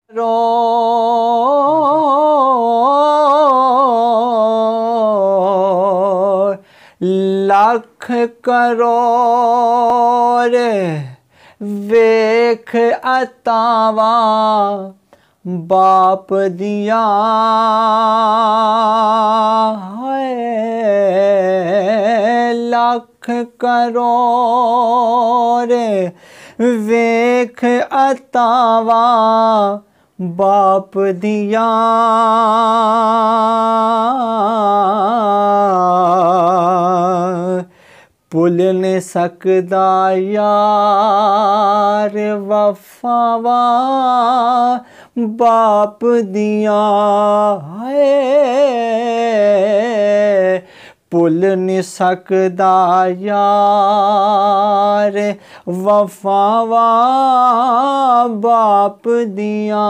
रो लख करोड़ वेख अतावा बाप दिया लख करोड़ वेख अतावा बाप दिया भुल नहीं सकदा यार वफावा बाप दिया भुल नहीं सकदा यार वफावा बाप दिया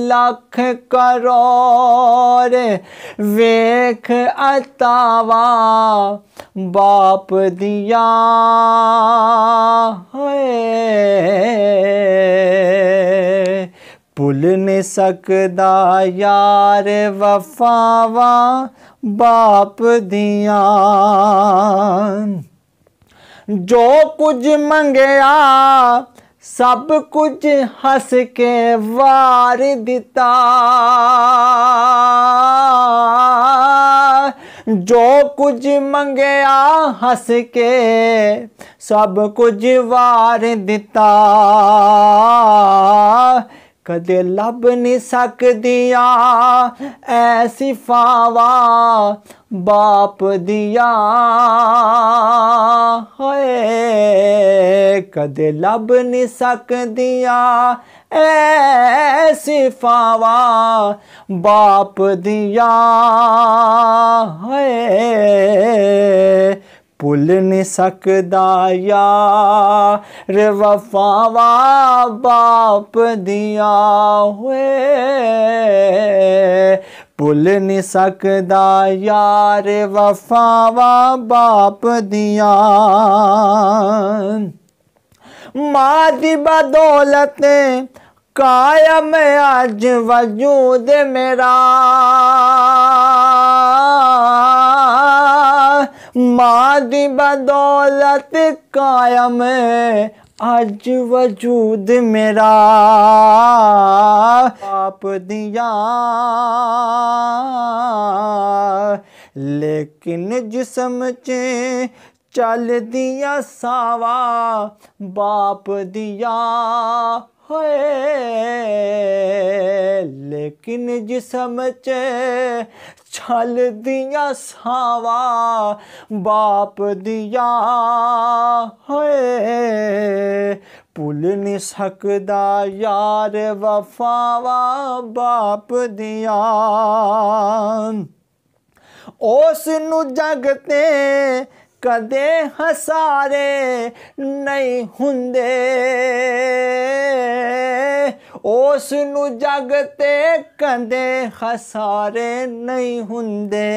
लख करोड़ वेख अतावा बाप दिया भुल नहीं सकदा यार वफावा बाप दिया जो कुछ मंगया सब कुछ हंस के वार दिता जो कुछ मंगया हंस के सब कुछ वार दिता कदे लब नहीं सकदिया ऐसी फावा बाप दिया कदे लब नहीं सकदिया ऐसी फावा बाप दिया भुल नहीं सकदा यार वफावा बाप दिया भुल नहीं सकदा यार वफावा बाप दिया मां दी बदौलत कायम अज वजूद मेरा मां दी बदौलत कायम अज वजूद मेरा बाप दिया लेकिन जिस्म च चल दिया सावा बाप दिया लेकिन जिस्म च छल दिया सावा बाप दिया भुल नहीं सकदा यार वफावा बाप दिया उस नू जगते कदे हसारे नहीं हुंदे उस नू जगते कदे हसारे नहीं हुंदे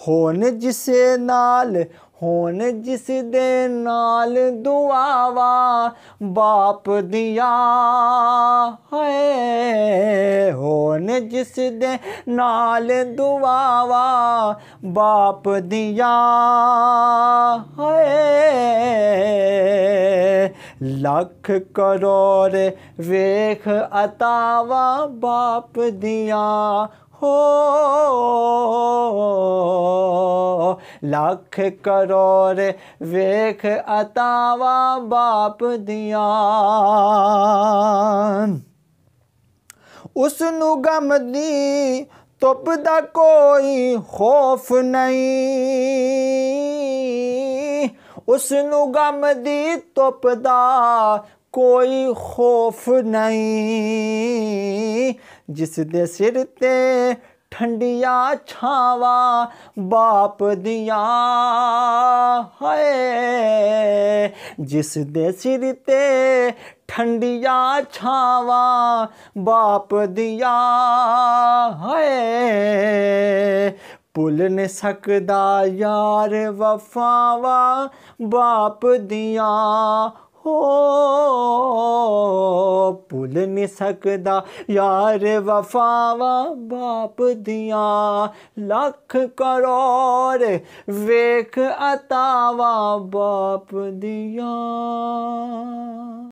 होन जिसे नाल होन जिस दे नाल दुआवा बाप दिया होन जिस दे नाल दुआवा बाप दिया लख करोड़ वेख अतावा बाप दिया लख करोड़ वेख अतावा बाप दिया उस नू गम दी तुप दा कोई खौफ नहीं उस नू गम दी तुप दा कोई खौफ नहीं जिस दे सिर ते ठंडिया छावा बाप दिया जिस दे सिर ते ठंडिया छावा बाप दिया भुल नहीं सकदा यार वफावा बाप दिया हो भुल नहीं सकदा यार वफावा बाप दियां लख करोड़ वेख अतावा बाप दियां।